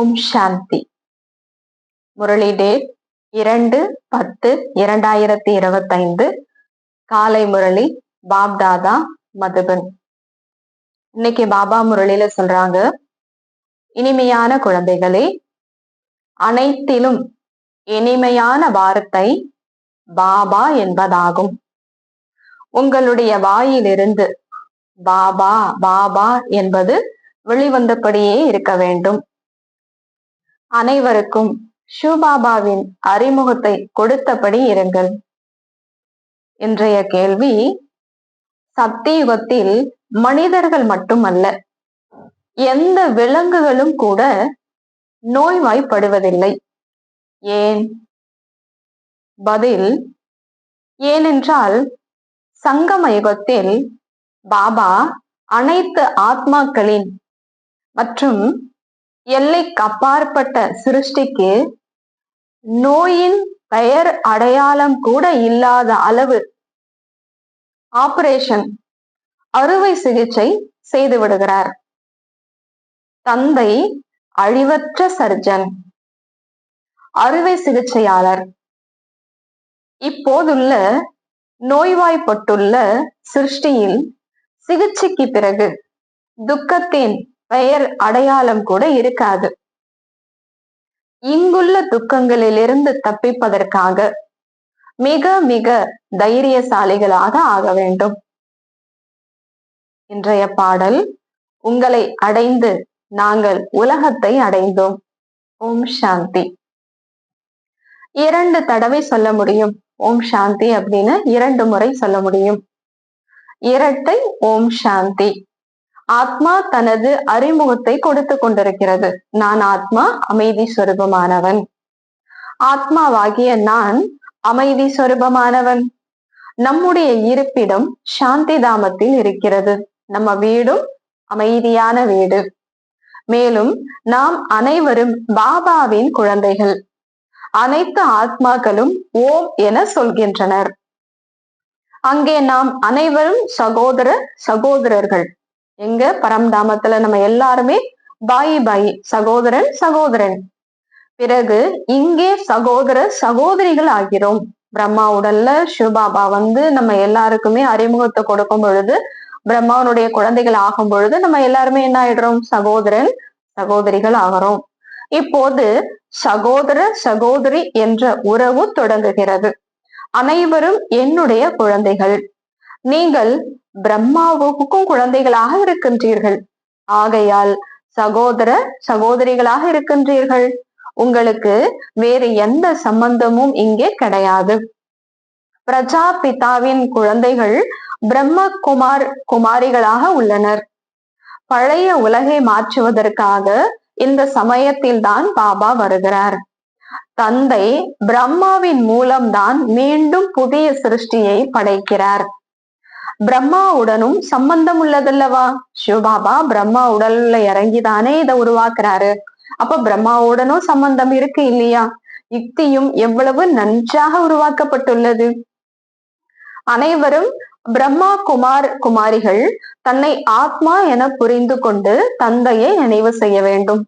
ஓம் சாந்தி. Murali date 2/10/2025 காலை முரளி பாப்தாதா மதுபன். இன்னைக்கு பாபா முரளியில சொல்றாங்க, இனிமையான குழந்தைகளே, அனைத்திலும் இனிமையான வார்த்தை பாபா என்பதாகும். உங்களுடைய வாயிலிருந்து பாபா பாபா என்பது வெளிவந்தபடியே இருக்க வேண்டும். அனைவருக்கும் ஷூபாபாவின் அறிமுகத்தை கொடுத்தபடி இருங்கள். இன்றைய கேள்வி, சத்தியுகத்தில் மனிதர்கள் மட்டுமல்ல, எந்த விலங்குகளும் கூட நோய்வாய்ப்படுவதில்லை. ஏன்? பதில், ஏனென்றால் சங்கம யுகத்தில் பாபா அனைத்து ஆத்மாக்களின் மற்றும் எல்லைக்கு அப்பாற்பட்ட சிருஷ்டிக்கு நோயின் பெயர் அடையாளம் கூட இல்லாத அளவு ஆபரேஷன் அறுவை சிகிச்சை செய்து விடுகிறார். தந்தை அழிவற்ற சர்ஜன், அறுவை சிகிச்சையாளர். இப்போதுள்ள நோய்வாய்ப்பட்டுள்ள சிருஷ்டியில் சிகிச்சைக்கு பிறகு துக்கத்தின் பெயர் அடையாளம் கூட இருக்காது. இங்குள்ள துக்கங்களிலிருந்து தப்பிப்பதற்காக மிக மிக தைரியசாலிகளாக ஆக வேண்டும். இன்றைய பாடல், உங்களை அடைந்து நாங்கள் உலகத்தை அடைந்தோம். ஓம் சாந்தி. 2 தடவை சொல்ல முடியும். ஓம் சாந்தி அப்படின்னு 2 முறை சொல்ல முடியும். இரட்டை ஓம் சாந்தி. ஆத்மா தனது அறிமுகத்தை கொடுத்து கொண்டிருக்கிறது. நான் ஆத்மா, அமைதி சொரூபமானவன். ஆத்மாவாகிய நான் அமைதி சொரூபமானவன். நம்முடைய இருப்பிடம் சாந்தி தாமத்தில் இருக்கிறது. நம்ம வீடும் அமைதியான வீடு. மேலும் நாம் அனைவரும் பாபாவின் குழந்தைகள். அனைத்து ஆத்மாக்களும் ஓம் என சொல்கின்றனர். அங்கே நாம் அனைவரும் சகோதர சகோதரர்கள். எங்க பரம்தாமத்துல நம்ம எல்லாருமே பாயி பாயி, சகோதரன் சகோதரன். பிறகு இங்கே சகோதர சகோதரிகள் ஆகிறோம். பிரம்மா உடல்ல சிவபாபா நம்ம எல்லாருக்குமே அறிமுகத்தை கொடுக்கும் பொழுது, பிரம்மாவனுடைய குழந்தைகள் ஆகும் பொழுது நம்ம எல்லாருமே என்ன ஆயிடுறோம்? சகோதரன் சகோதரிகள் ஆகிறோம். இப்போது சகோதர சகோதரி என்ற உறவு தொடங்குகிறது. அனைவரும் என்னுடைய குழந்தைகள். நீங்கள் பிரம்மாவுக்கும் குழந்தைகளாக இருக்கின்றீர்கள். ஆகையால் சகோதர சகோதரிகளாக இருக்கின்றீர்கள். உங்களுக்கு வேறு எந்த சம்பந்தமும் இங்கே கிடையாது. பிரஜாபிதாவின் குழந்தைகள் பிரம்ம குமாரிகளாக உள்ளனர். பழைய உலகை மாற்றுவதற்காக இந்த சமயத்தில் தான் பாபா வருகிறார். தந்தை பிரம்மாவின் மூலம்தான் மீண்டும் புதிய சிருஷ்டியை படைக்கிறார். பிரம்மாவுடனும் சம்பந்தம் உள்ளதல்லவா? சிவபாபா பிரம்மா உடல்ல இறங்கிதானே இதை உருவாக்குறாரு. அப்ப பிரம்மாவுடனும் சம்பந்தம் இருக்கு இல்லையா? யுக்தியும் எவ்வளவு நன்றாக உருவாக்கப்பட்டுள்ளது. அனைவரும் பிரம்மா குமாரிகள் தன்னை ஆத்மா என புரிந்து கொண்டு தந்தையை நினைவு செய்ய வேண்டும்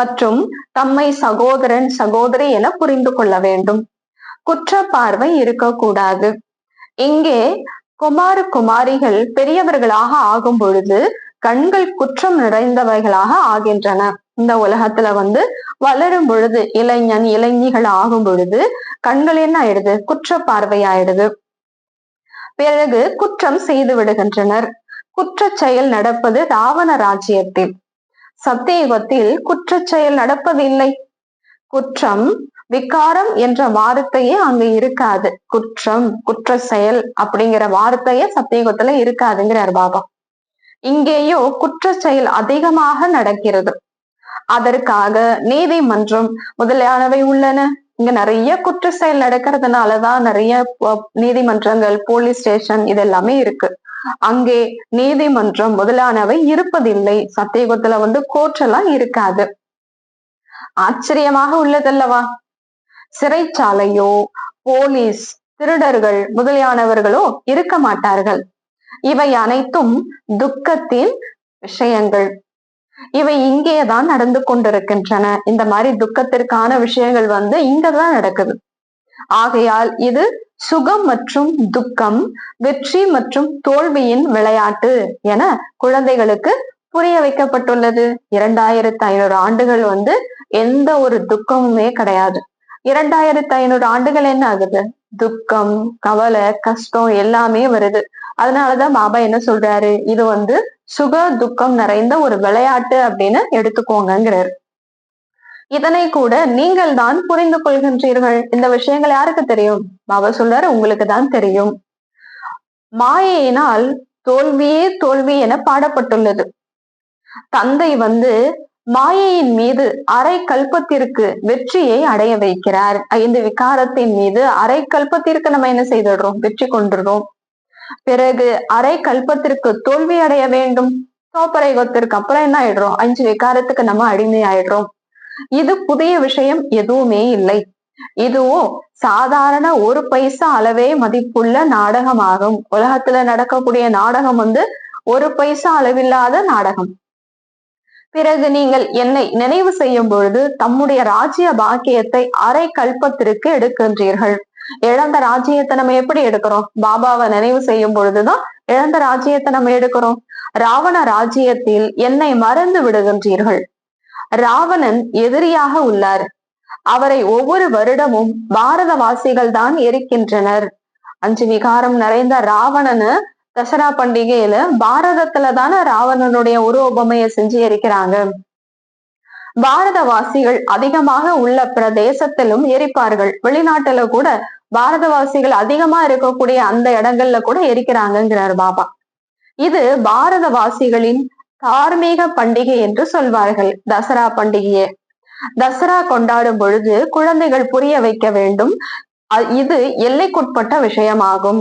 மற்றும் தம்மை சகோதரன் சகோதரி என புரிந்து கொள்ள வேண்டும். குற்ற பார்வை இருக்கக்கூடாது. இங்கே குமாரிகள் பெரியவர்களாக ஆகும் பொழுது கண்கள் குற்றம் நிறைந்தவைகளாக ஆகின்றன. இந்த உலகத்துல வளரும் பொழுது இளைஞன் இளைஞிகள் ஆகும் பொழுது கண்கள் என்ன ஆயிடுது? குற்ற பார்வையாயிடுது. பிறகு குற்றம் செய்து விடுகின்றனர். குற்ற செயல் நடப்பது ராவண ராஜ்யத்தில். சத்தியுகத்தில் குற்ற செயல் நடப்பதில்லை. குற்றம் விகாரம் என்ற வார்த்தையே அங்கு இருக்காது. குற்றம் குற்ற செயல் அப்படிங்கிற வார்த்தையே சத்தியுகத்துல இருக்காதுங்கிறார் பாபா. இங்கேயோ குற்ற செயல் அதிகமாக நடக்கிறது. அதற்காக நீதிமன்றம் முதலானவை உள்ளன. இங்க நிறைய குற்ற செயல் நடக்கிறதுனாலதான் நிறைய நீதிமன்றங்கள், போலீஸ் ஸ்டேஷன் இதெல்லாமே இருக்கு. அங்கே நீதிமன்றம் முதலானவை இருப்பதில்லை. சத்தியுகத்துல கோர்ட் எல்லாம் இருக்காது. ஆச்சரியமாக உள்ளதல்லவா? சிறைச்சாலையோ போலீஸ் திருடர்கள் முதலியானவர்களோ இருக்க மாட்டார்கள். இவை அனைத்தும் துக்கத்தின் விஷயங்கள். இவை இங்கேதான் நடந்து கொண்டிருக்கின்றன. இந்த மாதிரி துக்கத்திற்கான விஷயங்கள் இங்கதான் நடக்குது. ஆகையால் இது சுகம் மற்றும் துக்கம், வெற்றி மற்றும் தோல்வியின் விளையாட்டு என குழந்தைகளுக்கு புரிய வைக்கப்பட்டுள்ளது. 2500 ஆண்டுகள் எந்த ஒரு துக்கமுமே கிடையாது. 2500 ஆண்டுகள் என்ன ஆகுது? துக்கம், கவலை, கஷ்டம் எல்லாமே வருது. அதனாலதான் பாபா என்ன சொல்றாரு, இது சுக துக்கம் நிறைந்த ஒரு விளையாட்டு அப்படின்னு எடுத்துக்கோங்கிறாரு. இதனை கூட நீங்கள் தான் புரிந்து கொள்கின்றீர்கள். இந்த விஷயங்கள் யாருக்கு தெரியும்? பாபா சொல்றாரு, உங்களுக்கு தான் தெரியும். மாயையினால் தோல்வியே தோல்வி என பாடப்பட்டுள்ளது. தந்தை மாயையின் மீது அரை கல்பத்திற்கு வெற்றியை அடைய வைக்கிறார். 5 விகாரத்தின் மீது அரை கல்பத்திற்கு நம்ம என்ன செய்துடுறோம்? வெற்றி கொண்டுடுறோம். பிறகு அரை கல்பத்திற்கு தோல்வி அடைய வேண்டும். சோப்பரயுகத்திற்கு அப்புறம் என்ன ஆயிடுறோம்? 5 விகாரத்துக்கு நம்ம அடிமை ஆயிடுறோம். இது புதிய விஷயம் எதுவுமே இல்லை. இதுவும் சாதாரண 1 பைசா அளவே மதிப்புள்ள நாடகமாகும். உலகத்துல நடக்கக்கூடிய நாடகம் 1 பைசா அளவில்லாத நாடகம். பிறகு நீங்கள் என்னை நினைவு செய்யும் பொழுது தம்முடைய ராஜ்ய பாக்கியத்தை அரை கல்பத்திற்கு எடுக்கின்றீர்கள். இழந்த ராஜ்யத்தை நம்ம எப்படி எடுக்கிறோம்? பாபாவை நினைவு செய்யும் பொழுதுதான் இழந்த ராஜ்யத்தை நம்ம எடுக்கிறோம். ராவண ராஜ்யத்தில் என்னை மறந்து விடுகின்றீர்கள். ராவணன் எதிரியாக உள்ளார். அவரை ஒவ்வொரு வருடமும் பாரதவாசிகள் தான் எரிக்கின்றனர். 5 விகாரம் நிறைந்த ராவணனு தசரா பண்டிகையில பாரதத்துலதானே ராவணனுடைய உருவபொம்மைய செஞ்சு எரிக்கிறாங்க. பாரதவாசிகள் அதிகமாக உள்ள பிரதேசத்திலும் எரிப்பார்கள். வெளிநாட்டுல கூட பாரதவாசிகள் அதிகமா இருக்கக்கூடிய அந்த இடங்கள்ல கூட எரிக்கிறாங்கிறார் பாபா. இது பாரதவாசிகளின் தார்மீக பண்டிகை என்று சொல்வார்கள் தசரா பண்டிகையை. தசரா கொண்டாடும் பொழுது குழந்தைகள் புரிய வைக்க வேண்டும், இது எல்லைக்குட்பட்ட விஷயமாகும்.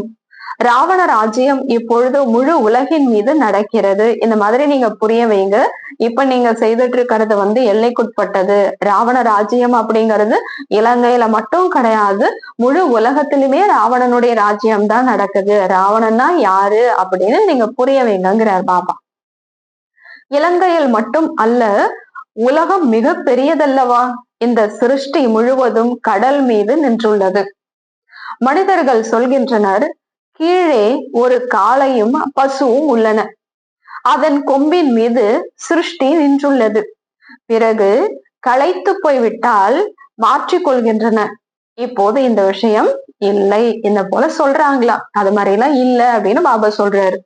ராவண ராஜ்யம் இப்பொழுது முழு உலகின் மீது நடக்கிறது. இந்த மாதிரி நீங்க புரிய வைங்க. இப்ப நீங்க செய்துட்டு இருக்கிறது எல்லைக்குட்பட்டது. ராவண ராஜ்யம் அப்படிங்கிறது இலங்கையில மட்டும் கிடையாது, முழு உலகத்திலுமே ராவணனுடைய ராஜ்யம் தான் நடக்குது. ராவணன்னா யாரு அப்படின்னு நீங்க புரிய வைங்கிறார் பாபா. இலங்கையில் மட்டும் அல்ல, உலகம் மிக பெரியதல்லவா? இந்த சிருஷ்டி முழுவதும் கடல் மீது நின்றுள்ளது. மனிதர்கள் சொல்கின்றனர், கீழே ஒரு காளையும் பசுவும் உள்ளன. அதன் கொம்பின் மீது சிருஷ்டி நின்றுள்ளது. பிறகு களைத்து போய்விட்டால் மாற்றிக்கொள்கின்றன. இப்போது இந்த விஷயம் இல்லை, இந்த போல சொல்றாங்களா? அது மாதிரிலாம் இல்ல அப்படின்னு பாபா சொல்றாரு.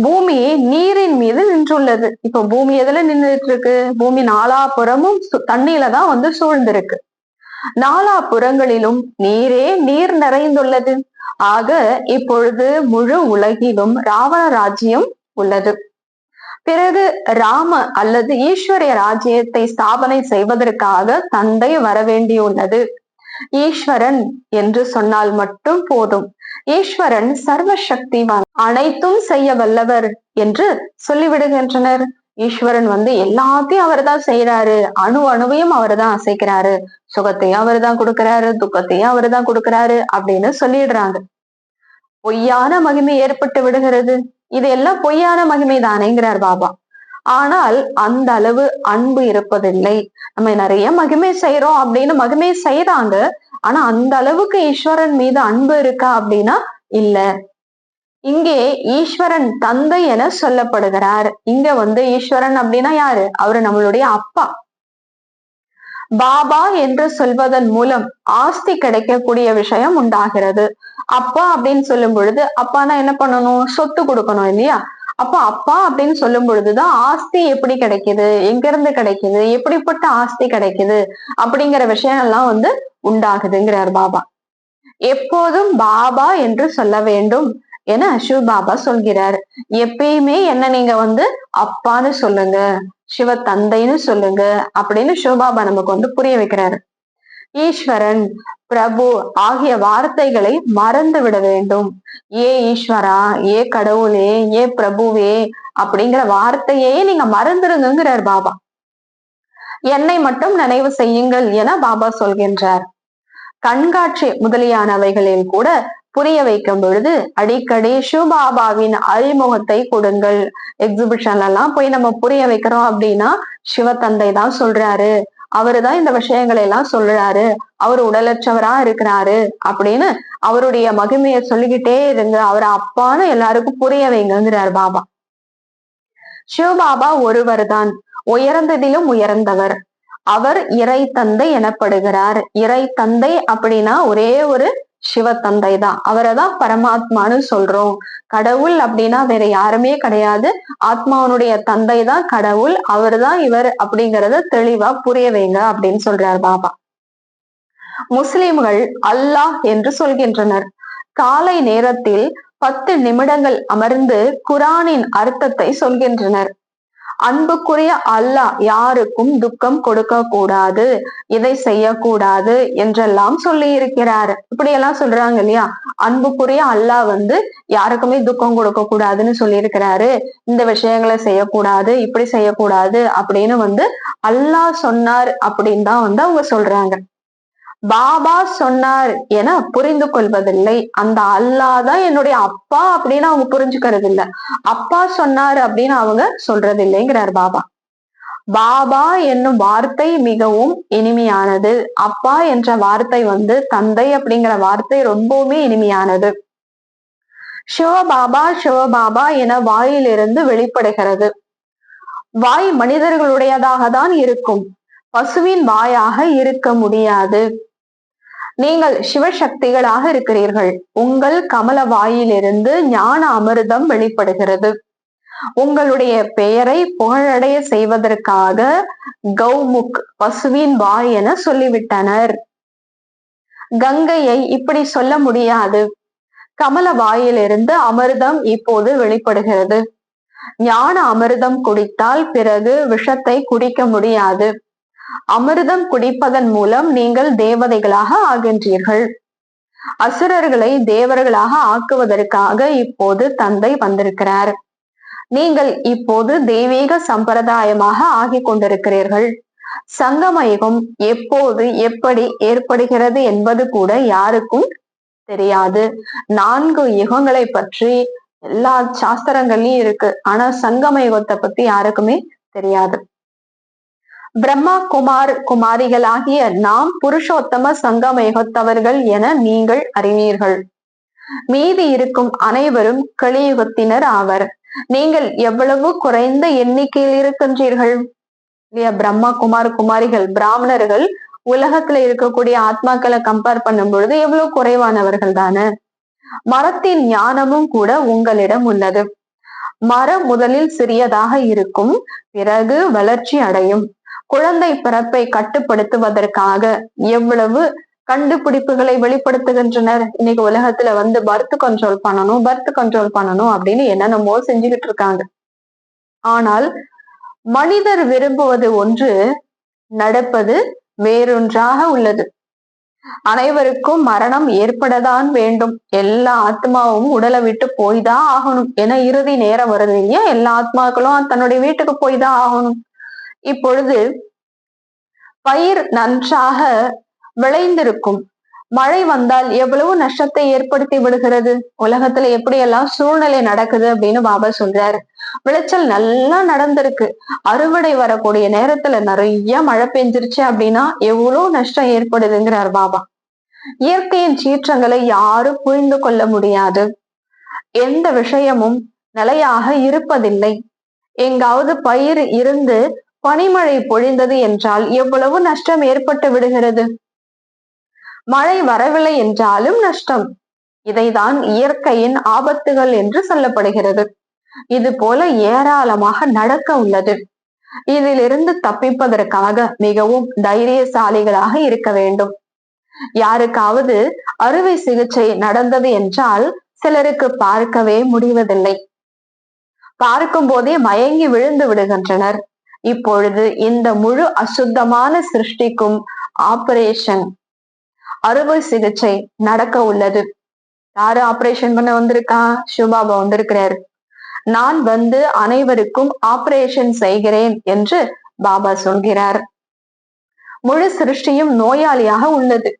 பூமி நீரின் மீது நின்றுள்ளது. இப்ப பூமி எதுல நின்றுட்டு இருக்கு? பூமி நாலாபுறமும் தண்ணியில தான் சூழ்ந்திருக்கு. நாலாபுறங்களிலும் நீரே நீர் நிறைந்துள்ளது. ஆக இப்பொழுது முழு உலகிலும் ராவண ராஜ்யம் உள்ளது. பிறகு ராம அல்லது ஈஸ்வரிய ராஜ்யத்தை ஸ்தாபனை செய்வதற்காக தந்தை வரவேண்டியுள்ளது. ஈஸ்வரன் என்று சொன்னால் மட்டும் போதும். ஈஸ்வரன் சர்வ சக்திவான், அனைத்தும் செய்ய வல்லவர் என்று சொல்லிவிடுகின்றனர். ஈஸ்வரன் எல்லாத்தையும் அவர் தான் செய்யறாரு. அணுவையும் அவர் தான் அசைக்கிறாரு. சுகத்தையும் அவர் தான் கொடுக்கிறாரு, துக்கத்தையும் அவர் தான் கொடுக்கிறாரு அப்படின்னு சொல்லிடுறாங்க. பொய்யான மகிமை ஏற்பட்டு விடுகிறது. இது எல்லாம் பொய்யான மகிமை தானேங்கிறார் பாபா. ஆனால் அந்த அளவு அன்பு இருப்பதில்லை. நம்ம நிறைய மகிமை செய்யறோம் அப்படின்னு மகிமை செய்யறாங்க. ஆனா அந்த அளவுக்கு ஈஸ்வரன் மீது அன்பு இருக்கா அப்படின்னா இல்ல. இங்கே ஈஸ்வரன் தந்தை என சொல்லப்படுகிறார். இங்க ஈஸ்வரன் அப்படின்னா யாரு? அவரு நம்மளுடைய அப்பா. பாபா என்று சொல்வதன் மூலம் ஆஸ்தி கிடைக்கக்கூடிய விஷயம் உண்டாகிறது. அப்பா அப்படின்னு சொல்லும் பொழுது, அப்பானா என்ன பண்ணணும்? சொத்து கொடுக்கணும் இல்லையா? அப்ப அப்பா அப்படின்னு சொல்லும் பொழுதுதான் ஆஸ்தி எப்படி கிடைக்குது, எங்க இருந்து கிடைக்குது, எப்படிப்பட்ட ஆஸ்தி கிடைக்குது அப்படிங்கிற விஷயம் எல்லாம் உண்டாகுதுங்கிறார் பாபா. எப்போதும் பாபா என்று சொல்ல வேண்டும் என சிவ பாபா சொல்கிறார். எப்பயுமே என்ன நீங்க அப்பான்னு சொல்லுங்க, சிவ தந்தைன்னு சொல்லுங்க அப்படின்னு சிவபாபா நமக்கு புரிய வைக்கிறாரு. ஈஸ்வரன், பிரபு ஆகிய வார்த்தைகளை மறந்து விட வேண்டும். ஏ ஈஸ்வரா, ஏ கடவுளே, ஏ பிரபுவே அப்படிங்கிற வார்த்தையே நீங்க மறந்துடுங்கிறார் பாபா. என்னை மட்டும் நினைவு செய்யுங்கள் என பாபா சொல்கின்றார். கண்காட்சி முதலியானவைகளில் கூட புரிய வைக்கும் பொழுது அடிக்கடி சிவபாபாவின் அறிமுகத்தை கொடுங்கள். எக்ஸிபிஷன்ல எல்லாம் போய் நம்ம புரிய வைக்கிறோம் அப்படின்னா சிவத்தந்தை தான் சொல்றாரு, அவருதான் இந்த விஷயங்களை எல்லாம் சொல்றாரு, அவர் உடலற்றவரா இருக்கிறாரு அப்படின்னு அவருடைய மகிமையை சொல்லிக்கிட்டே இருங்க, அவரை அப்பான்னு எல்லாருக்கும் புரிய வைங்கிறார் பாபா. சிவபாபா ஒருவர் தான், உயர்ந்ததிலும் உயர்ந்தவர். அவர் இறை தந்தை எனப்படுகிறார். இறை தந்தை அப்படின்னா ஒரே ஒரு சிவத்தந்தை தான், அவரை தான் பரமாத்மான்னு சொல்றோம். கடவுள் அப்படின்னா வேற யாருமே கிடையாது, ஆத்மாவனுடைய தந்தை தான் கடவுள், அவர் தான் இவர் அப்படிங்கறத தெளிவா புரிய வைங்க அப்படின்னு சொல்றார் பாபா. முஸ்லிம்கள் அல்லாஹ் என்று சொல்கின்றனர். காலை நேரத்தில் 10 நிமிடங்கள் அமர்ந்து குரானின் அர்த்தத்தை சொல்கின்றனர். அன்புக்குரிய அல்லாஹ் யாருக்கும் துக்கம் கொடுக்க கூடாது, இதை செய்யக்கூடாது என்றெல்லாம் சொல்லி இருக்கிறார். இப்படி எல்லாம் சொல்றாங்க இல்லையா. அன்புக்குரிய அல்லாஹ் யாருக்குமே துக்கம் கொடுக்க கூடாதுன்னு சொல்லி இருக்கிறாரு, இந்த விஷயங்களை செய்யக்கூடாது, இப்படி செய்யக்கூடாது அப்படின்னு அல்லாஹ் சொன்னார் அப்படின்னு தான் அவங்க சொல்றாங்க. பாபா சொன்னார் என புரிந்து கொள்வதில்லை. அந்த அல்லாஹ் தான் என்னுடைய அப்பா அப்படின்னு அவங்க புரிஞ்சுக்கிறது இல்ல. அப்பா சொன்னாரு அப்படின்னு அவங்க சொல்றது இல்லைங்கிறார் பாபா. பாபா என்னும் வார்த்தை மிகவும் இனிமையானது. அப்பா என்ற வார்த்தை தந்தை அப்படிங்கிற வார்த்தை ரொம்பவுமே இனிமையானது. சிவபாபா சிவபாபா என வாயிலிருந்து வெளிப்படுகிறது. வாய் மனிதர்களுடையதாக தான் இருக்கும், பசுவின் வாயாக இருக்க முடியாது. நீங்கள் சிவசக்திகளாக இருக்கிறீர்கள். உங்கள் கமல வாயிலிருந்து ஞான அமிர்தம் வெளிப்படுகிறது. உங்களுடைய பெயரை புகழடைய செய்வதற்காக கௌமுக் பசுவின் வாய் என சொல்லிவிட்டனர். கங்கையை இப்படி சொல்ல முடியாது. கமல வாயிலிருந்து அமிர்தம் இப்போது வெளிப்படுகிறது. ஞான அமிர்தம் குடித்தால் பிறகு விஷத்தை குடிக்க முடியாது. அமிர்தம் குடிப்பதன் மூலம் நீங்கள் தேவதைகளாக ஆகின்றீர்கள். அசுரர்களை தேவர்களாக ஆக்குவதற்காக இப்போது தந்தை வந்திருக்கிறார். நீங்கள் இப்போது தெய்வீக சம்பிரதாயமாக ஆகிக் கொண்டிருக்கிறீர்கள். சங்கமயுகம் எப்போது எப்படி ஏற்படுகிறது என்பது கூட யாருக்கும் தெரியாது. 4 யுகங்களை பற்றி எல்லா சாஸ்திரங்கள்லயும் இருக்கு, ஆனா சங்கம யுகத்தை பத்தி யாருக்குமே தெரியாது. பிரம்மா குமார் குமாரிகளாகிய நாம் புருஷோத்தம சங்கம யுகத்தவர்கள் என நீங்கள் அறிவீர்கள். மீதி இருக்கும் அனைவரும் கலியுகத்தினர் ஆவர். நீங்கள் எவ்வளவு குறைந்த எண்ணிக்கையில் இருக்கின்றீர்கள் இல்லையா. பிரம்மா குமார் குமாரிகள் பிராமணர்கள் உலகத்துல இருக்கக்கூடிய ஆத்மாக்களை கம்பேர் பண்ணும் பொழுது எவ்வளவு குறைவானவர்கள் தானே. மரத்தின் ஞானமும் கூட உங்களிடம் உள்ளது. மரம் முதலில் சிறியதாக இருக்கும், பிறகு வளர்ச்சி அடையும். குழந்தை பிறப்பை கட்டுப்படுத்துவதற்காக எவ்வளவு கண்டுபிடிப்புகளை வெளிப்படுத்துகின்றனர். இன்னைக்கு உலகத்துல பர்த் கண்ட்ரோல் பண்ணணும் அப்படின்னு என்னென்னமோ செஞ்சுக்கிட்டு இருக்காங்க. ஆனால் மனிதர் விரும்புவது ஒன்று, நடப்பது வேறொன்றாக உள்ளது. அனைவருக்கும் மரணம் ஏற்படத்தான் வேண்டும், எல்லா ஆத்மாவும் உடலை விட்டு போய்தான் ஆகணும் என இறுதி நேரம் வருது இல்லையா. எல்லா ஆத்மாக்களும் தன்னுடைய வீட்டுக்கு போய்தான் ஆகணும். இப்பொழுது பயிர் நன்றாக விளைந்திருக்கும், மழை வந்தால் எவ்வளவு நஷ்டத்தை ஏற்படுத்தி விடுகிறது. உலகத்துல எப்படியெல்லாம் சூழ்நிலை நடக்குது அப்படின்னு பாபா சொல்றாரு. விளைச்சல் நல்லா நடந்திருக்கு, அறுவடை வரக்கூடிய நேரத்துல நிறைய மழை பெஞ்சிருச்சு அப்படின்னா எவ்வளவு நஷ்டம் ஏற்படுதுங்கிறார் பாபா. இயற்கையின் சீற்றங்களை யாரும் புரிந்து கொள்ள முடியாது. எந்த விஷயமும் நிலையாக இருப்பதில்லை. எங்காவது பயிர் இருந்து பனிமழை பொழிந்தது என்றால் எவ்வளவு நஷ்டம் ஏற்பட்டு விடுகிறது. மழை வரவில்லை என்றாலும் நஷ்டம். இதைதான் இயற்கையின் ஆபத்துகள் என்று சொல்லப்படுகிறது. இது போல ஏராளமாக நடக்க உள்ளது. இதிலிருந்து தப்பிப்பதற்காக மிகவும் தைரியசாலிகளாக இருக்க வேண்டும். யாருக்காவது அறுவை சிகிச்சை நடந்தது என்றால் சிலருக்கு பார்க்கவே முடிவதில்லை. பார்க்கும் போதே மயங்கி விழுந்து விடுகின்றனர். இப்பொழுது இந்த முழு அசுத்தமான சிருஷ்டிக்கும் ஆபரேஷன், அறுவை சிகிச்சை நடக்க உள்ளது. யாரு ஆபரேஷன் பண்ண வந்திருக்கா? சிவபாபா வந்திருக்கிறாரு. நான் அனைவருக்கும் ஆபரேஷன் செய்கிறேன் என்று பாபா சொல்கிறார். முழு சிருஷ்டியும் நோயாளியாக உள்ளது.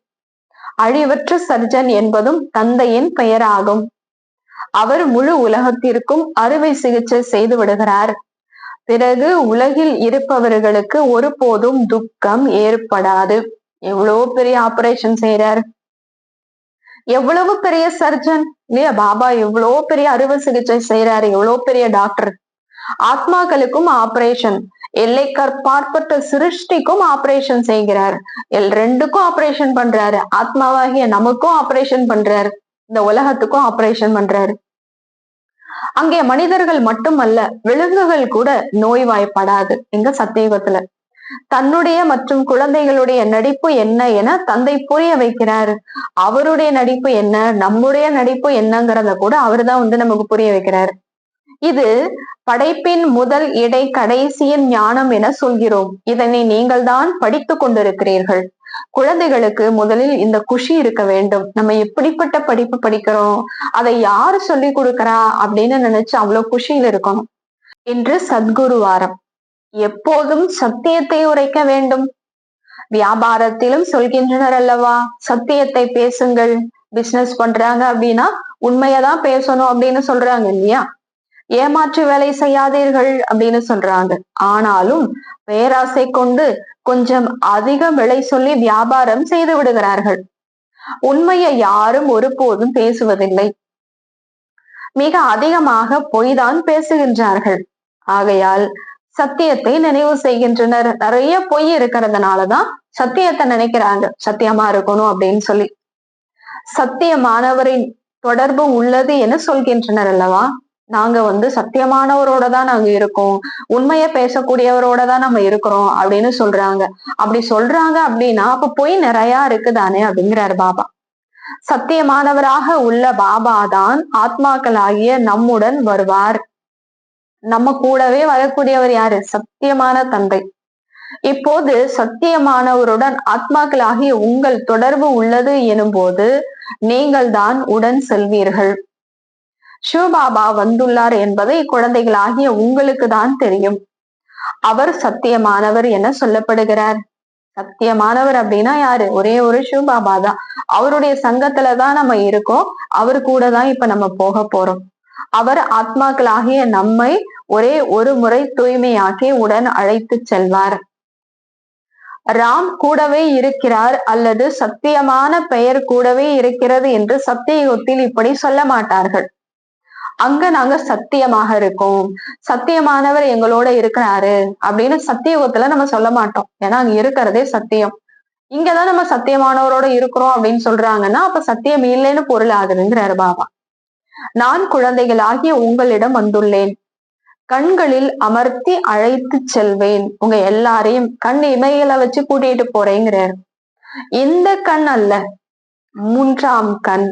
அழிவற்ற சர்ஜன் என்பதும் தந்தையின் பெயராகும். அவர் முழு உலகத்திற்கும் அறுவை சிகிச்சை செய்து விடுகிறார். பிறகு உலகில் இருப்பவர்களுக்கு ஒருபோதும் துக்கம் ஏற்படாது. எவ்வளவு பெரிய ஆபரேஷன் செய்யறாரு, எவ்வளவு பெரிய சர்ஜன் இல்லையா? பாபா எவ்வளவு பெரிய அறுவை சிகிச்சை செய்யறாரு, எவ்வளவு பெரிய டாக்டர். ஆத்மாக்களுக்கும் ஆபரேஷன், எல்லைக்கற்பாற்பட்ட சிருஷ்டிக்கும் ஆபரேஷன் செய்கிறார். ரெண்டுக்கும் ஆபரேஷன் பண்றாரு. ஆத்மாவாகிய நமக்கும் ஆபரேஷன் பண்றாரு, இந்த உலகத்துக்கும் ஆபரேஷன் பண்றாரு. அங்கே மனிதர்கள் மட்டுமல்ல, விலங்குகள் கூட நோய்வாய்ப்படாது. எங்க சத்தியுகத்துல தன்னுடைய மற்றும் குழந்தைகளுடைய நடிப்பு என்ன என தந்தை புரிய வைக்கிறாரு. அவருடைய நடிப்பு என்ன, நம்முடைய நடிப்பு என்னங்கிறத கூட அவர்தான் நமக்கு புரிய வைக்கிறாரு. இது படைப்பின் முதல் இடை கடைசியின் ஞானம் என சொல்கிறோம். இதனை நீங்கள் தான் படித்து கொண்டிருக்கிறீர்கள். குழந்தைகளுக்கு முதலில் இந்த குஷி இருக்க வேண்டும். நம்ம எப்படிப்பட்ட படிப்பு படிக்கிறோம், அதை யாரு சொல்லி கொடுக்கறா அப்படின்னு நினைச்சு அவ்வளவு குஷியில் இருக்கணும். என்று சத்குரு வாரம். எப்போதும் சத்தியத்தை உரைக்க வேண்டும். வியாபாரத்திலும் சொல்கின்றனர் அல்லவா, சத்தியத்தை பேசுங்கள். பிசினஸ் பண்றாங்க அப்படின்னா உண்மையதான் பேசணும் அப்படின்னு சொல்றாங்க இல்லையா? ஏமாற்று வேலை செய்யாதீர்கள் அப்படின்னு சொல்றாங்க. ஆனாலும் பேராசை கொண்டு கொஞ்சம் அதிக விலை சொல்லி வியாபாரம் செய்து விடுகிறார்கள். உண்மையை யாரும் ஒருபோதும் பேசுவதில்லை. மிக அதிகமாக பொய்தான் பேசுகின்றார்கள். ஆகையால் சத்தியத்தை நினைவு செய்கின்றனர். நிறைய பொய் இருக்கிறதுனாலதான் சத்தியத்தை நினைக்கிறாங்க, சத்தியமா இருக்கணும் அப்படின்னு சொல்லி. சத்தியமானவரின் தொடர்பு உள்ளது என சொல்கின்றனர் அல்லவா? நாங்க சத்தியமானவரோட தான் நாங்க இருக்கோம், உண்மைய பேசக்கூடியவரோட தான் நம்ம இருக்கிறோம் அப்படின்னு சொல்றாங்க. அப்படி சொல்றாங்க அப்படின்னா அப்ப பொய் நிறைய இருக்குதானே அப்படிங்கிறாரு பாபா. சத்தியமானவராக உள்ள பாபா தான் ஆத்மாக்களாகிய நம்முடன் வருவார். நம்ம கூடவே வரக்கூடியவர் யாரு? சத்தியமான தந்தை. இப்போது சத்தியமானவருடன் ஆத்மாக்களாகிய உங்கள் தொடர்பு உள்ளது எனும் போது நீங்கள் தான் உடன் செல்வீர்கள். சிவபாபா வந்துள்ளார் என்பதை குழந்தைகளாகிய உங்களுக்கு தான் தெரியும். அவர் சத்தியமானவர் என சொல்லப்படுகிறார். சத்தியமானவர் அப்படின்னா யாரு? ஒரே ஒரு சிவபாபா தான். அவருடைய சங்கத்துலதான் நம்ம இருக்கோம். அவர் கூட தான் இப்ப நம்ம போக போறோம். அவர் ஆத்மாக்களாகிய நம்மை ஒரே ஒரு முறை தூய்மையாக்கி உடன் அழைத்து செல்வார். ராம் கூடவே இருக்கிறார் அல்லது சத்தியமான பெயர் கூடவே இருக்கிறது என்று சத்தியயுகத்தில் இப்படி சொல்ல மாட்டார்கள். அங்க நாங்க சத்தியமாக இருக்கோம், சத்தியமானவர் எங்களோட இருக்கிறாரு அப்படின்னு சத்தியயுகத்துல நம்ம சொல்ல மாட்டோம். ஏன்னா அங்க இருக்கிறதே சத்தியம். இங்கதான் நம்ம சத்தியமானவரோட இருக்கிறோம் அப்படின்னு சொல்றாங்கன்னா அப்ப சத்தியம் இல்லைன்னு பொருள் ஆகுதுங்கிறாரு பாபா. நான் குழந்தைகளாகிய உங்களிடம் வந்துள்ளேன். கண்களில் அமர்த்தி அழைத்து செல்வேன். உங்க எல்லாரையும் கண் இமைகளை வச்சு கூட்டிட்டு போறேங்கிறார். இந்த கண் அல்ல, மூன்றாம் கண்.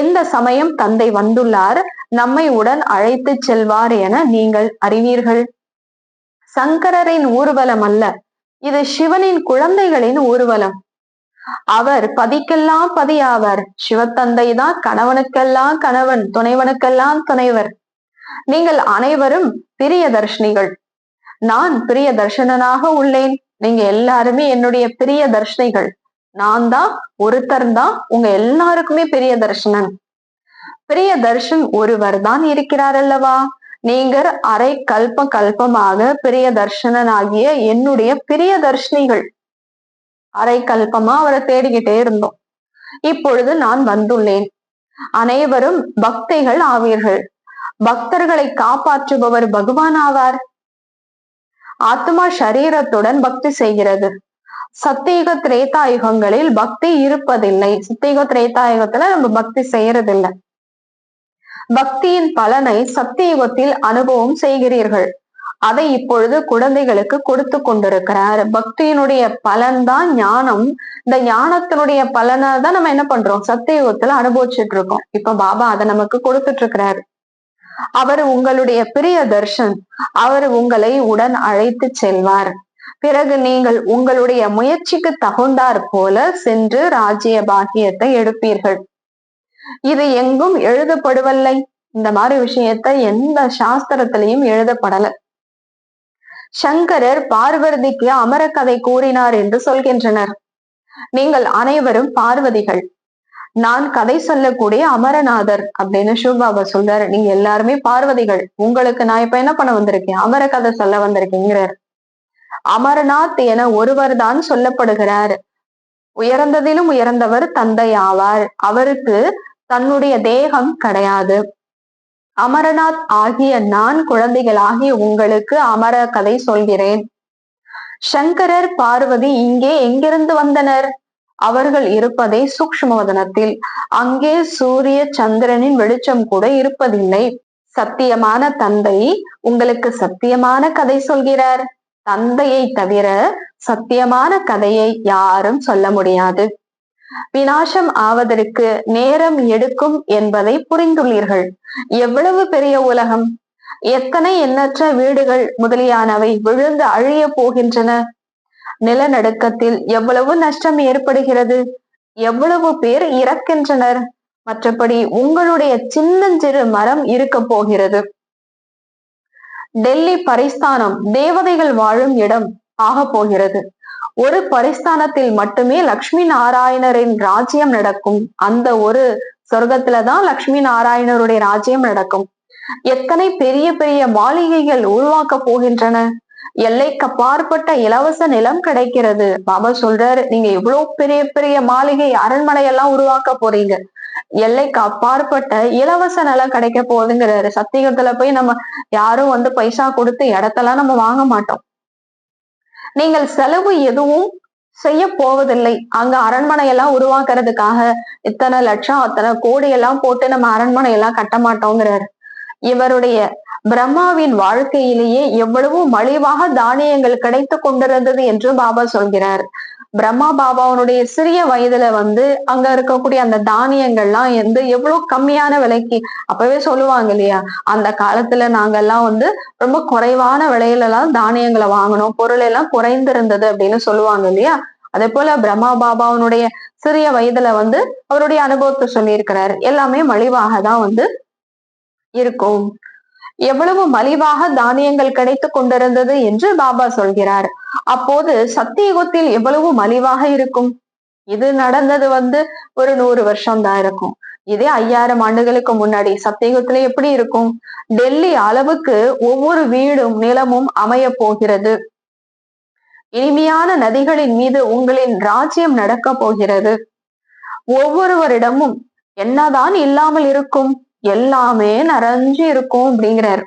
இந்த சமயம் தந்தை வந்துள்ளார், நம்மை உடன் அழைத்து செல்வார் என நீங்கள் அறிவீர்கள். சங்கரரின் ஊர்வலம் அல்ல, இது சிவனின் குழந்தைகளின் ஊர்வலம். அவர் பதிக்கெல்லாம் பதியாவர். சிவத்தந்தை தான் கணவனுக்கெல்லாம் கணவன், துணைவனுக்கெல்லாம் துணைவர். நீங்கள் அனைவரும் பிரிய தர்ஷினிகள். நான் பிரிய தர்ஷனனாக உள்ளேன். நீங்க எல்லாருமே என்னுடைய பிரிய தர்ஷினிகள். நான் தான் ஒருத்தர் தான் உங்க எல்லாருக்குமே பிரிய தர்ஷனன். பிரிய தர்ஷன் ஒருவர் தான் இருக்கிறார் அல்லவா? நீங்கள் அரை கல்பமாக பிரிய தர்ஷனன் ஆகிய என்னுடைய பிரிய தர்ஷினிகள். அரை கல்பமா அவரை தேடிக்கிட்டே இருந்தோம். இப்பொழுது நான் வந்துள்ளேன். அனைவரும் பக்திகள் ஆவீர்கள். பக்தர்களை காப்பாற்றுபவர் பகவான் ஆவார். ஆத்மா சரீரத்துடன் பக்தி செய்கிறது. சத்தியுக திரேதாயுகங்களில் பக்தி இருப்பதில்லை. சத்தியுக திரேதாயுகத்துல நம்ம பக்தி செய்யறதில்லை. பக்தியின் பலனை சத்தியுகத்தில் அனுபவம் செய்கிறீர்கள். அதை இப்பொழுது குழந்தைகளுக்கு கொடுத்து கொண்டிருக்கிறார். பக்தியினுடைய பலன்தான் ஞானம். இந்த ஞானத்தினுடைய பலனை தான் நம்ம என்ன பண்றோம்? சத்தியுகத்துல அனுபவிச்சுட்டு இருக்கோம். இப்ப பாபா அதை நமக்கு கொடுத்துட்டு இருக்கிறாரு. அவர் உங்களுடைய பிரிய தர்ஷன். அவர் உங்களை உடன் அழைத்து செல்வார். பிறகு நீங்கள் உங்களுடைய முயற்சிக்கு தகுந்தாற் போல சென்று ராஜ்ய பாக்கியத்தை எடுப்பீர்கள். இது எங்கும் எழுதப்படுவதில்லை. இந்த மாதிரி விஷயத்தை எந்த சாஸ்திரத்திலையும் எழுதப்படல. சங்கரர் பார்வதிக்கு அமர கதை கூறினார் என்று சொல்கின்றனர். நீங்கள் அனைவரும் பார்வதிகள். நான் கதை சொல்லக்கூடிய அமரநாதர் அப்படின்னு சிவபாபா சொல்றாரு. நீங்க எல்லாருமே பார்வதிகள். உங்களுக்கு நான் இப்ப என்ன பண்ண வந்திருக்கேன்? அமர கதை சொல்ல வந்திருக்கேங்கிறார். அமரநாத் என ஒருவர் தான் சொல்லப்படுகிறார். உயர்ந்ததிலும் உயர்ந்தவர் தந்தை ஆவார். அவருக்கு தன்னுடைய தேகம் கிடையாது. அமரநாத் ஆகிய நான் குழந்தைகளாகிய உங்களுக்கு அமர கதை சொல்கிறேன். சங்கரர் பார்வதி இங்கே எங்கிருந்து வந்தனர்? அவர்கள் இருப்பதே சூக்ஷ்மவதனத்தில். அங்கே சூரிய சந்திரனின் வெளிச்சம் கூட இருப்பதில்லை. சத்தியமான தந்தை உங்களுக்கு சத்தியமான கதை சொல்கிறார். தந்தையை தவிர சத்தியமான கதையை யாரும் சொல்ல முடியாது. விநாசம் ஆவதற்கு நேரம் எடுக்கும் என்பதை புரிந்துள்ளீர்கள். எவ்வளவு பெரிய உலகம்! எத்தனை எண்ணற்ற வீடுகள் முதலியானவை விழுந்து அழிய போகின்றன. நிலநடுக்கத்தில் எவ்வளவு நஷ்டம் ஏற்படுகிறது, எவ்வளவு பேர் இறக்கின்றனர். மற்றபடி உங்களுடைய சின்னஞ்சிறு மரம் இருக்க போகிறது. டெல்லி பரிஸ்தானம் தேவதைகள் வாழும் இடம் ஆக போகிறது. ஒரு பரிஸ்தானத்தில் மட்டுமே லட்சுமி நாராயணரின் ராஜ்யம் நடக்கும். அந்த ஒரு சொர்க்கத்துலதான் லட்சுமி நாராயணருடைய ராஜ்யம் நடக்கும். எத்தனை பெரிய பெரிய மாளிகைகள் உருவாக்க போகின்றன. எல்லைக்கு அப்பாற்பட்ட இலவச நிலம் கிடைக்கிறது. பாபா சொல்றாரு, நீங்க எவ்வளவு பெரிய பெரிய மாளிகை அரண்மனை எல்லாம் உருவாக்க போறீங்க. எல்லைக்கு அப்பாற்பட்ட இலவச நிலம் கிடைக்க போகுதுங்கிறாரு. சத்தியத்துல போய் நம்ம யாரும் பைசா கொடுத்து இடத்தெல்லாம் நம்ம வாங்க மாட்டோம். நீங்கள் செலவு எதுவும் செய்ய போவதில்லை. அங்க அரண்மனை எல்லாம் உருவாக்குறதுக்காக இத்தனை லட்சம் அத்தனை கோடி எல்லாம் போட்டு நம்ம அரண்மனை எல்லாம் கட்ட மாட்டோங்கிறாரு. இவருடைய பிரம்மாவின் வாழ்க்கையிலேயே எவ்வளவு மலிவாக தானியங்கள் கிடைத்து கொண்டிருந்தது என்று பாபா சொல்கிறார். பிரம்மா பாபாவனுடைய சிறிய வயதுல அங்க இருக்கக்கூடிய அந்த தானியங்கள்லாம் எவ்வளவு கம்மியான விலைக்கு அப்பவே சொல்லுவாங்க இல்லையா, அந்த காலத்துல நாங்கெல்லாம் ரொம்ப குறைவான விலையில எல்லாம் தானியங்களை வாங்கணும், பொருள் எல்லாம் குறைந்திருந்தது அப்படின்னு சொல்லுவாங்க இல்லையா. அதே போல பிரம்மா பாபாவனுடைய சிறிய வயதுல அவருடைய அனுபவத்தை சொல்லியிருக்கிறாரு. எல்லாமே மலிவாக தான் இருக்கும். எவ்வளவு மலிவாக தானியங்கள் கிடைத்து கொண்டிருந்தது என்று பாபா சொல்கிறார். அப்போது சத்தியுகத்தில் எவ்வளவு மலிவாக இருக்கும். இது நடந்தது ஒரு 100 வருஷம் தான் இருக்கும். இதே 5000 ஆண்டுகளுக்கு முன்னாடி சத்தியுகத்துல எப்படி இருக்கும்? டெல்லி அளவுக்கு ஒவ்வொரு வீடும் நிலமும் அமைய போகிறது. இனிமையான நதிகளின் மீது உங்களின் ராஜ்யம் நடக்க போகிறது. ஒவ்வொருவரிடமும் என்னதான் இல்லாமல் இருக்கும், எல்லாமே நிறைஞ்சு இருக்கும் அப்படிங்கிறார்.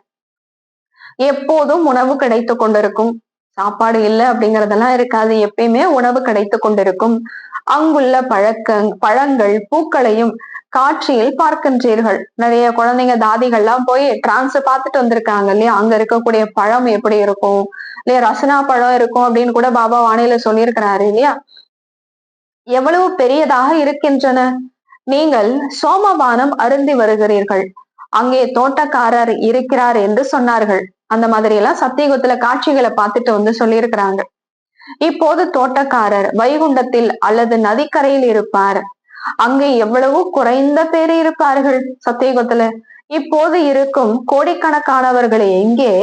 எப்போதும் உணவு கிடைத்து கொண்டிருக்கும். சாப்பாடு இல்லை அப்படிங்கறதெல்லாம் இருக்காது. எப்பயுமே உணவு கிடைத்து கொண்டிருக்கும். அங்குள்ள பழங்கள் பூக்களையும் காட்சியில் பார்க்கின்றீர்கள். நிறைய குழந்தைங்க தாதிகள்லாம் போய் டிரான்ஸ் பார்த்துட்டு வந்திருக்காங்க இல்லையா. அங்க இருக்கக்கூடிய பழம் எப்படி இருக்கும் இல்லையா, ரசனா பழம் இருக்கும் அப்படின்னு கூட பாபா வானிலை சொல்லியிருக்கிறாரு இல்லையா. எவ்வளவு பெரியதாக இருக்கின்றன. நீங்கள் சோமபானம் அருந்தி வருகிறீர்கள். அங்கே தோட்டக்காரர் இருக்கிறார் என்று சொன்னார்கள். அந்த மாதிரி எல்லாம் சத்தியுகத்துல காட்சிகளை பார்த்துட்டு சொல்லியிருக்கிறாங்க. இப்போது தோட்டக்காரர் வைகுண்டத்தில் அல்லது நதிக்கரையில் இருப்பார். அங்கே எவ்வளவு குறைந்த பேர் இருப்பார்கள் சத்தியுகத்துல. இப்போது இருக்கும் கோடிக்கணக்கானவர்கள் எங்கே?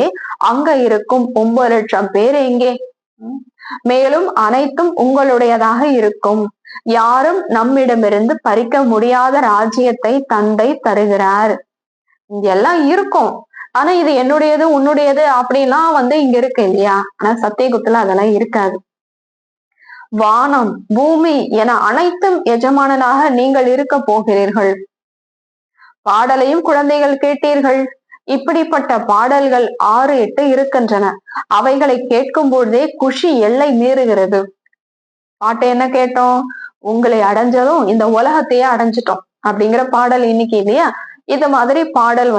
அங்க இருக்கும் 9 லட்சம் பேர் எங்கே? மேலும் அனைத்தும் உங்களுடையதாக இருக்கும். யாரும் நம்மிடமிருந்து பறிக்க முடியாத ராஜ்யத்தை தந்தை தருகிறார். இங்கெல்லாம் இருக்கும். ஆனா இது என்னுடையது உன்னுடையது அப்படிலாம் இங்க இருக்கு இல்லையா. ஆனா சத்தியகுத்துல அதெல்லாம் இருக்காது. வானம் பூமி என அனைத்தும் எஜமானனாக நீங்கள் இருக்க போகிறீர்கள். பாடலையும் குழந்தைகள் கேட்டீர்கள். இப்படிப்பட்ட பாடல்கள் 6, 8 இருக்கின்றன. அவைகளை கேட்கும் பொழுதே குஷி எல்லை மீறுகிறது. பாட்டு என்ன கேட்டோம்? உங்களை அடைஞ்சதும் இந்த உலகத்தையே அடைஞ்சிட்டோம் அப்படிங்கிற பாடல் இன்னைக்கு இல்லையா. இது மாதிரி பாடல்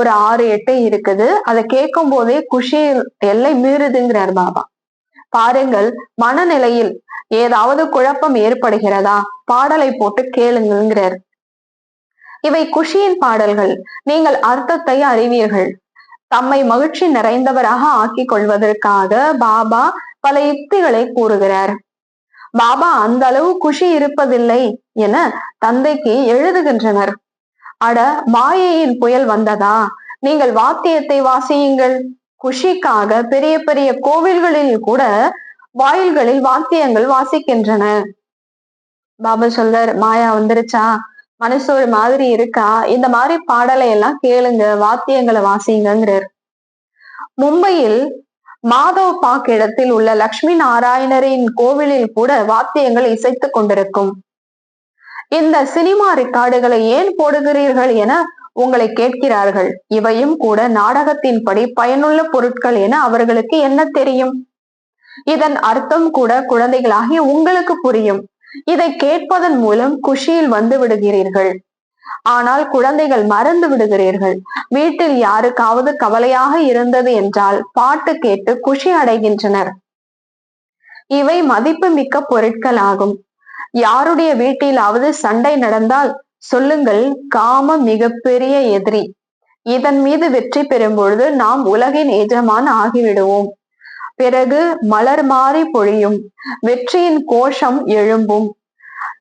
ஒரு 6, 8 இருக்குது. அதை கேட்கும் போதே குஷி எல்லை மீறுதுங்கிறார் பாபா. பாருங்கள், மனநிலையில் ஏதாவது குழப்பம் ஏற்படுகிறதா? பாடலை போட்டு கேளுங்கிறார். இவை குஷியின் பாடல்கள். நீங்கள் அர்த்தத்தை அறிவீர்கள். தம்மை மகிழ்ச்சி நிறைந்தவராக ஆக்கிக் கொள்வதற்காக பாபா பல யுக்திகளை கூறுகிறார். பாபா அந்த அளவு குஷி இருப்பதில்லை என தந்தைக்கு எழுதுகின்றனர். அட, மாயையின் புயல் வந்ததா? நீங்கள் வாத்தியத்தை வாசியுங்கள். குஷிக்காக பெரிய பெரிய கோவில்களில் கூட வாயில்களில் வாத்தியங்கள் வாசிக்கின்றன. பாபா சொல்றாரு, மாயா வந்துருச்சா, மனசு ஒரு மாதிரி இருக்கா, இந்த மாதிரி பாடலை எல்லாம் கேளுங்க, வாத்தியங்களை வாசிங்கிறாரு. மும்பையில் மாதவ் பாக் இடத்தில் உள்ள லட்சுமி நாராயணரின் கோவிலில் கூட வாத்தியங்கள் இசைத்துக் கொண்டிருக்கும். இந்த சினிமா ரெக்கார்டுகளை ஏன் போடுகிறீர்கள் என உங்களை கேட்கிறார்கள். இவையும் கூட நாடகத்தின்படி பயனுள்ள பொருட்கள் என அவர்களுக்கு என்ன தெரியும்? இதன் அர்த்தம் கூட குழந்தைகளாகிய உங்களுக்கு புரியும். இதை கேட்பதன் மூலம் குஷியில் வந்து விடுகிறீர்கள். ஆனால் குழந்தைகள் மறந்து விடுகிறீர்கள். வீட்டில் யாருக்காவது கவலையாக இருந்தது என்றால் பாட்டு கேட்டு குஷி அடைகின்றனர். இவை மதிப்பு மிக்க பொருட்கள் ஆகும். யாருடைய வீட்டிலாவது சண்டை நடந்தால் சொல்லுங்கள், காமம் மிகப்பெரிய எதிரி. இதன் மீது வெற்றி பெறும் பொழுது நாம் உலகின் எஜமான் ஆகிவிடுவோம். பிறகு மலர் மாறி பொழியும், வெற்றியின் கோஷம் எழும்பும்,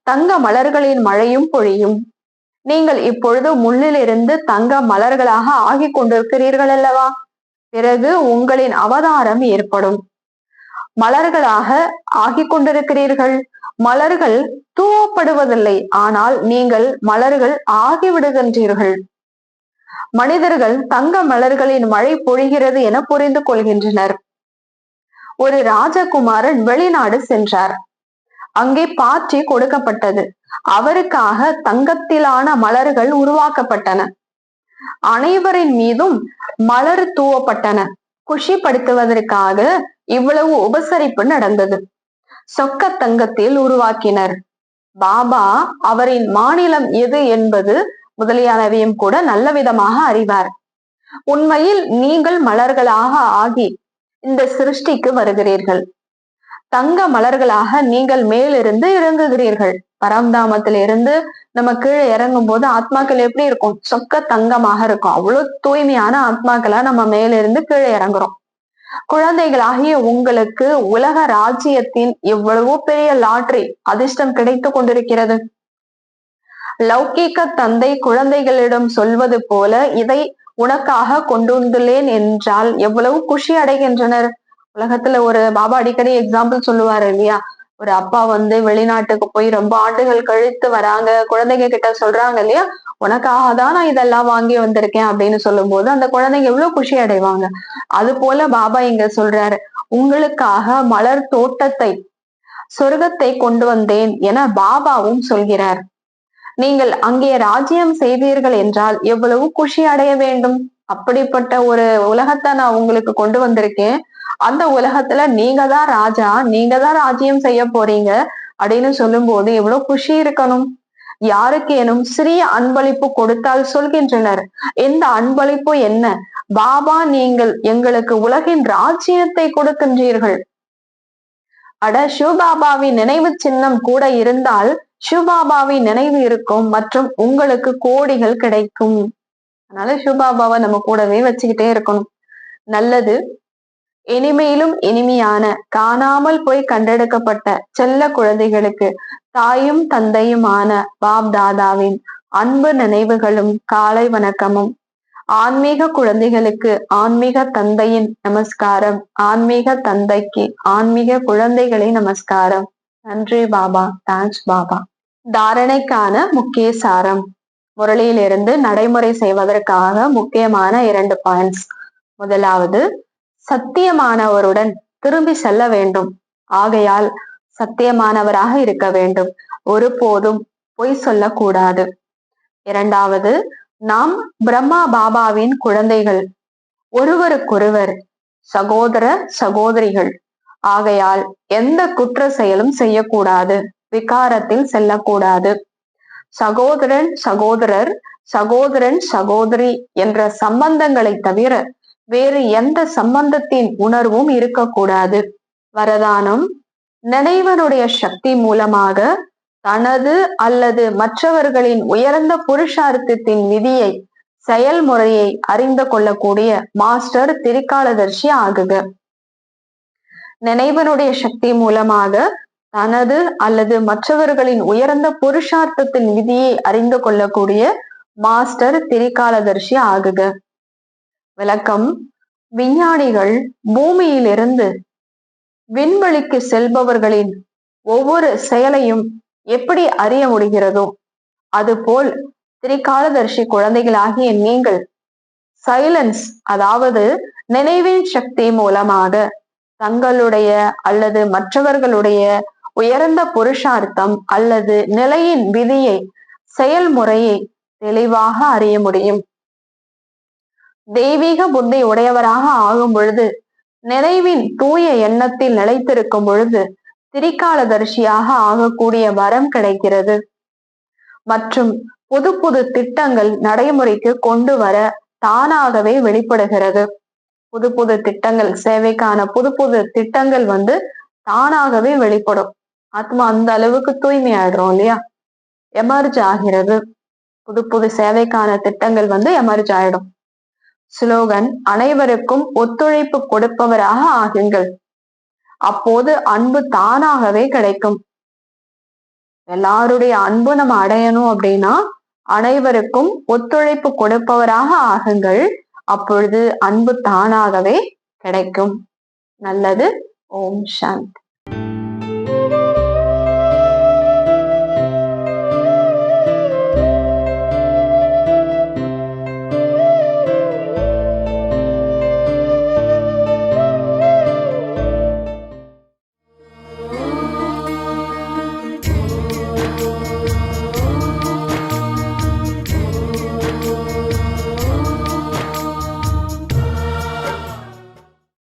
தங்க மலர்களின் மழையும் பொழியும். நீங்கள் இப்பொழுது முள்ளிலிருந்து தங்க மலர்களாக ஆகி கொண்டிருக்கிறீர்கள் அல்லவா? பிறகு உங்களின் அவதாரம் ஏற்படும். மலர்களாக ஆகி கொண்டிருக்கிறீர்கள். மலர்கள் தூவப்படுவதில்லை, ஆனால் நீங்கள் மலர்கள் ஆகிவிடுகின்றீர்கள். மனிதர்கள் தங்க மலர்களின் மழை பொழிகிறது என புரிந்து கொள்கின்றனர். ஒரு ராஜகுமாரன் வெளிநாடு சென்றார். அங்கே பார்ட்டி கொடுக்கப்பட்டது. அவருக்காக தங்கத்திலான மலர்கள் உருவாக்கப்பட்டன. அனைவரின் மீதும் மலர் தூவப்பட்டன. குஷிப்படுத்துவதற்காக இவ்வளவு உபசரிப்பு நடந்தது. சொக்க தங்கத்தில் உருவாக்கினர். பாபா அவரின் மாநிலம் எது என்பது முதலியானவையும் கூட நல்ல விதமாக அறிவார். உண்மையில் நீங்கள் மலர்களாக ஆகி இந்த சிருஷ்டிக்கு வருகிறீர்கள். தங்க மலர்களாக நீங்கள் மேலிருந்து இறங்குகிறீர்கள். பரம்தாமத்தில இருந்து நம்ம கீழே இறங்கும் போது ஆத்மாக்கள் எப்படி இருக்கும்? சொக்க தங்கமாக இருக்கும். அவ்வளவு தூய்மையான ஆத்மாக்களா நம்ம மேலிருந்து கீழே இறங்குறோம். குழந்தைகளாகிய உங்களுக்கு உலக ராஜ்யத்தின் எவ்வளவோ பெரிய லாட்டரி அதிர்ஷ்டம் கிடைத்து கொண்டிருக்கிறது. லௌகீக தந்தை குழந்தைகளிடம் சொல்வது போல இதை உனக்காக கொண்டு வந்துள்ளேன் என்றால் எவ்வளவு குஷி அடைகின்றனர். உலகத்துல ஒரு பாபா அடிக்கடி எக்ஸாம்பிள் சொல்லுவாரு இல்லையா? ஒரு அப்பா வந்து வெளிநாட்டுக்கு போய் ரொம்ப ஆண்டுகள் கழித்து வராங்க, குழந்தைங்க கிட்ட சொல்றாங்க இல்லையா, உனக்காக தான் நான் இதெல்லாம் வாங்கி வந்திருக்கேன் அப்படின்னு சொல்லும் போது அந்த குழந்தைங்க எவ்வளவு குஷி அடைவாங்க. அது போல பாபா இங்க சொல்றாரு, உங்களுக்காக மலர் தோட்டத்தை, சொர்க்கத்தை கொண்டு வந்தேன் என பாபாவும் சொல்கிறார். நீங்கள் அங்கே ராஜ்யம் செய்தீர்கள் என்றால் எவ்வளவு குஷி அடைய வேண்டும். அப்படிப்பட்ட ஒரு உலகத்தை நான் உங்களுக்கு கொண்டு வந்திருக்கேன். அந்த உலகத்துல நீங்க தான் ராஜா, நீங்க தான் ராஜ்யம் செய்ய போறீங்க அப்படின்னு சொல்லும் போது எவ்வளவு குஷி இருக்கணும். யாருக்கேனும் சிறிய அன்பளிப்பு கொடுத்தால் சொல்கின்றனர், இந்த அன்பளிப்பு என்ன? பாபா, நீங்கள் எங்களுக்கு உலகின் ராஜ்யத்தை கொடுக்கின்றீர்கள். அட, சிவபாபாவின் நினைவு சின்னம் கூட இருந்தால் சிவபாபாவின் நினைவு இருக்கும் மற்றும் உங்களுக்கு கோடிகள் கிடைக்கும். அதனால சிவபாபாவை நம்ம கூடவே வச்சுக்கிட்டே இருக்கணும். நல்லது. இனிமையிலும் இனிமையான காணாமல் போய் கண்டெடுக்கப்பட்ட செல்ல குழந்தைகளுக்கு தாயும் தந்தையுமான பாப் தாதாவின் அன்பு நினைவுகளும் காலை வணக்கமும். ஆன்மீக குழந்தைகளுக்கு ஆன்மீக தந்தையின் நமஸ்காரம், ஆன்மீக தந்தைக்கு ஆன்மீக குழந்தைகளை நமஸ்காரம். நன்றி பாபா. தேங்க்ஸ் பாபா. தாரணைக்கான முக்கிய சாரம். முரளியிலிருந்து நடைமுறை செய்வதற்காக முக்கியமான 2 பாயிண்ட்ஸ். முதலாவது, சத்தியமானவருடன் திரும்பி செல்ல வேண்டும். ஆகையால் சத்தியமானவராக இருக்க வேண்டும். ஒருபோதும் பொய் சொல்லக்கூடாது. இரண்டாவது, நாம் பிரம்மா பாபாவின் குழந்தைகள், ஒருவருக்கொருவர் சகோதர சகோதரிகள். ஆகையால் எந்த குற்ற செயலும் செய்யக்கூடாது, விகாரத்தில் செல்லக்கூடாது. சகோதரன் சகோதரர், சகோதரன் சகோதரி என்ற சம்பந்தங்களை தவிர வேறு எந்த சம்பந்தத்தின் உணர்வும் இருக்கக்கூடாது. வரதானம். நினைவனுடைய சக்தி மூலமாக தனது அல்லது மற்றவர்களின் உயர்ந்த புருஷார்த்தத்தின் விதியை, செயல்முறையை அறிந்து கொள்ளக்கூடிய மாஸ்டர் திரிகாலதர்ஷி ஆகுக. நினைவனுடைய சக்தி மூலமாக தனது அல்லது மற்றவர்களின் உயர்ந்த புருஷார்த்தத்தின் விதியை அறிந்து கொள்ளக்கூடிய மாஸ்டர் திரிகாலதர்ஷி ஆகுக. விளக்கம். விஞ்ஞானிகள் பூமியிலிருந்து விண்வெளிக்கு செல்பவர்களின் ஒவ்வொரு செயலையும் எப்படி அறிய முடிகிறதோ அதுபோல் திரிகாலதர்ஷி குழந்தைகளாகிய நீங்கள் சைலன்ஸ், அதாவது நினைவின் சக்தி மூலமாக தங்களுடைய அல்லது மற்றவர்களுடைய உயர்ந்த புருஷார்த்தம் அல்லது நிலையின் விதியை, செயல்முறையை தெளிவாக அறிய முடியும். தெய்வீக புத்தி உடையவராக ஆகும் பொழுது, நினைவின் தூய எண்ணத்தில் நிலைத்திருக்கும் பொழுது திரிகாலதர்ஷியாக ஆகக்கூடிய வரம் கிடைக்கிறது. மற்றும் புது புது திட்டங்கள் நடைமுறைக்கு கொண்டு வர தானாகவே வெளிப்படுகிறது. புது புது திட்டங்கள், சேவைக்கான புது புது திட்டங்கள் தானாகவே வெளிப்படும். ஆத்மா அந்த அளவுக்கு தூய்மை ஆயிடுறோம் இல்லையா, எமர்ஜ் ஆகிறது. புது புது சேவைக்கான திட்டங்கள் எமர்ஜ் ஆயிடும். ஸ்லோகன்: அனைவருக்கும் ஒத்துழைப்பு கொடுப்பவராக ஆகுங்கள். அப்போது அன்பு தானாகவே கிடைக்கும். எல்லாருடைய அன்பு நம்ம அடையணும் அப்படின்னா அனைவருக்கும் ஒத்துழைப்பு கொடுப்பவராக ஆகுங்கள். அப்பொழுது அன்பு தானாகவே கிடைக்கும். நல்லது. ஓம் சாந்தி.